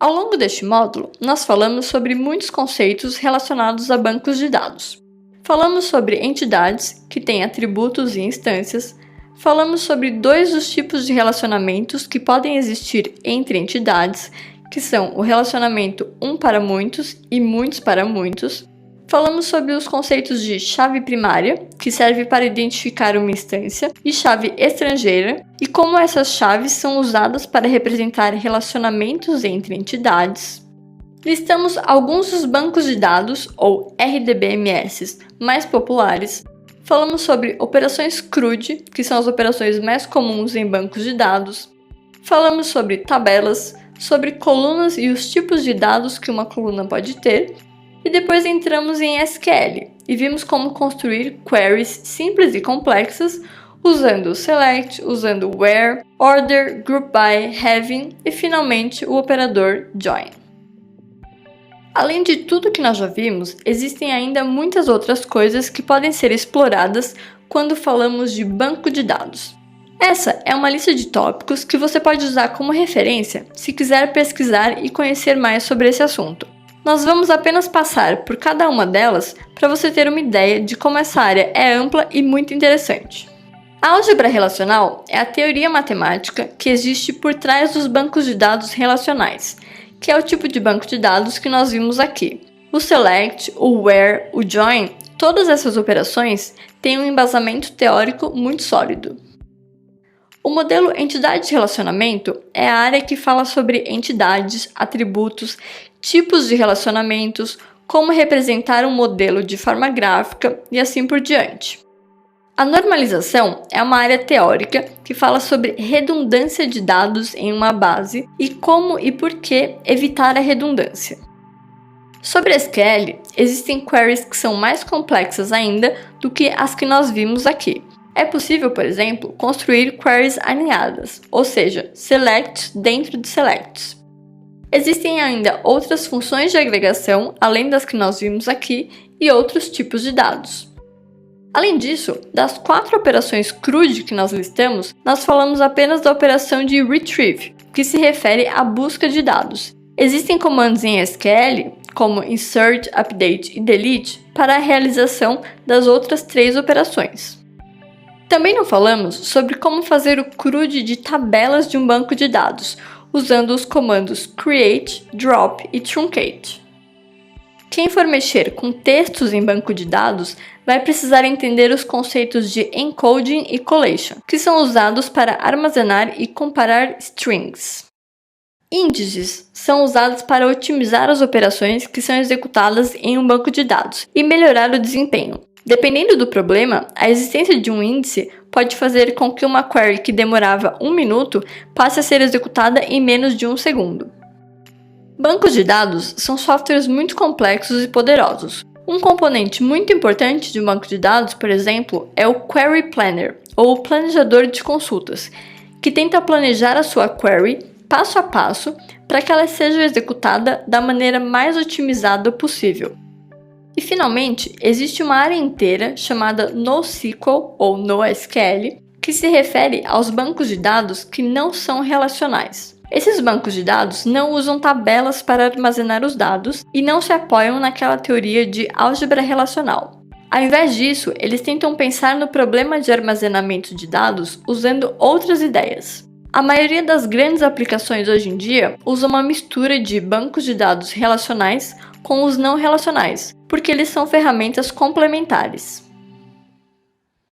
Ao longo deste módulo, nós falamos sobre muitos conceitos relacionados a bancos de dados. Falamos sobre entidades, que têm atributos e instâncias. Falamos sobre dois dos tipos de relacionamentos que podem existir entre entidades, que são o relacionamento um para muitos e muitos para muitos. Falamos sobre os conceitos de chave primária, que serve para identificar uma instância, e chave estrangeira, e como essas chaves são usadas para representar relacionamentos entre entidades. Listamos alguns dos bancos de dados, ou RDBMS, mais populares. Falamos sobre operações CRUD, que são as operações mais comuns em bancos de dados. Falamos sobre tabelas, sobre colunas e os tipos de dados que uma coluna pode ter. E depois entramos em SQL e vimos como construir queries simples e complexas usando o select, usando o where, order, group by, having e finalmente o operador join. Além de tudo que nós já vimos, existem ainda muitas outras coisas que podem ser exploradas quando falamos de banco de dados. Essa é uma lista de tópicos que você pode usar como referência se quiser pesquisar e conhecer mais sobre esse assunto. Nós vamos apenas passar por cada uma delas para você ter uma ideia de como essa área é ampla e muito interessante. A álgebra relacional é a teoria matemática que existe por trás dos bancos de dados relacionais, que é o tipo de banco de dados que nós vimos aqui. O select, o where, o join, todas essas operações têm um embasamento teórico muito sólido. O modelo entidade de relacionamento é a área que fala sobre entidades, atributos, tipos de relacionamentos, como representar um modelo de forma gráfica e assim por diante. A normalização é uma área teórica que fala sobre redundância de dados em uma base e como e por que evitar a redundância. Sobre SQL, existem queries que são mais complexas ainda do que as que nós vimos aqui. É possível, por exemplo, construir queries alinhadas, ou seja, selects dentro de selects. Existem ainda outras funções de agregação, além das que nós vimos aqui, e outros tipos de dados. Além disso, das 4 operações CRUD que nós listamos, nós falamos apenas da operação de retrieve, que se refere à busca de dados. Existem comandos em SQL, como insert, update e delete, para a realização das outras 3 operações. Também não falamos sobre como fazer o CRUD de tabelas de um banco de dados, usando os comandos create, drop e truncate. Quem for mexer com textos em banco de dados vai precisar entender os conceitos de encoding e collation, que são usados para armazenar e comparar strings. Índices são usados para otimizar as operações que são executadas em um banco de dados e melhorar o desempenho. Dependendo do problema, a existência de um índice pode fazer com que uma query que demorava 1 minuto passe a ser executada em menos de 1 segundo. Bancos de dados são softwares muito complexos e poderosos. Um componente muito importante de um banco de dados, por exemplo, é o Query Planner, ou o planejador de consultas, que tenta planejar a sua query passo a passo para que ela seja executada da maneira mais otimizada possível. E finalmente, existe uma área inteira chamada NoSQL ou NoSQL, que se refere aos bancos de dados que não são relacionais. Esses bancos de dados não usam tabelas para armazenar os dados e não se apoiam naquela teoria de álgebra relacional. Ao invés disso, eles tentam pensar no problema de armazenamento de dados usando outras ideias. A maioria das grandes aplicações hoje em dia usa uma mistura de bancos de dados relacionais com os não relacionais, porque eles são ferramentas complementares.